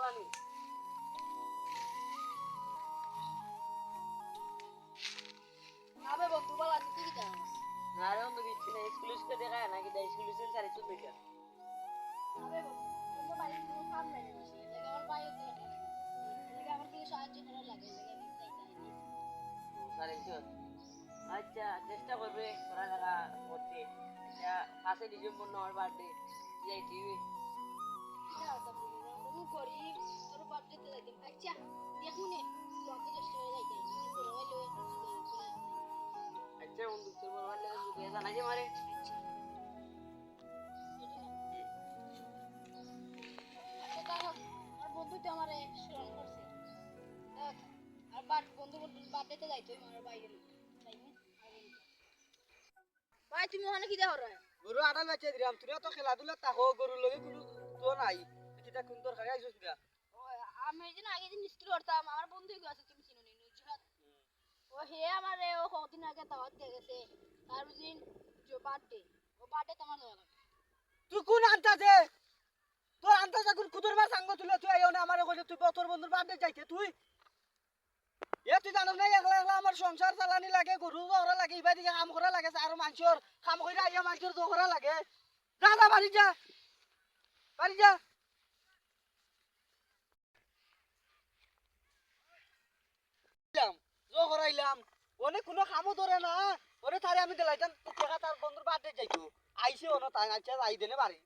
চালানি আবে বন্ধু বলা তুই কি জানিস? না রে অন্য কিছু না স্কুল স্কুলে দেখায় না কিন্তু স্কুল স্কুল সারি চুপ বেকার আবে বন্ধু বাড়ি কোনো কাম নাই বেশি লাগে আমার বাইরে থেকে লাগে আমার কিছু সাহায্য করা লাগে লাগে আমি তাই সারি চুপ আচ্ছা চেষ্টা করবে পড়ালেখা করতে আচ্ছা 5 ডিসেম্বর আমার বার্থডে যাই টিভি আমি করি তোর বার্থডে তে যাইতাম আচ্ছা দেখুনে তোকে চেষ্টা করে যাইতাম তুই বড় হইলো আচ্ছা বন্ধু তোর বড় ভাই লাগে বুঝে জানা যে মারে আচ্ছা আর বন্ধু তো আমারে স্মরণ করছে আর বন্ধু বার্থডে তে যাইতো আমার বাইরে তাই না ভাই তুমি ওখানে কি দেখো রে গরু আড়াল বাচ্চা দিলাম তুই তো খেলাধুলা তাকো গরুর লগে কোনো তো নাই এটা কোন তোর খাই আইছস না আমি এই দিন আগে দিন স্কুল করতাম আমার বন্ধু আছে তুমি চিনো নি নুজহাত ও হে আমারে ও কতদিন আগে দাওয়াত দিয়ে গেছে তার দিন যে বার্থডে ও বার্থডে তোমার দেওয়া লাগবে তুই কোন আনতাছে তোর আনতাছে কোন কুদুর মা সাঙ্গ তুলে তুই আইও না আমারে কইছে তুই তোর বন্ধুর বাড়িতে যাইতে তুই তুই জানো না একলা একলা আমার সংসার চালানি লাগে গরু ওরা লাগে ইবা দিকে কাম করা লাগে আর মানুষের কাম কইরা আইয়া মানুষের দোকরা লাগে যা যা বাড়ি যা বাড়ি যা জো করাইলাম অনেক কোনো কামও ধরে না ওরে তারে আমি দিলাইতাম টাকা তার বন্ধুর বাড়িতে যাইতো আইছে ওনো তাই আচ্ছা আই দেনে বাড়ি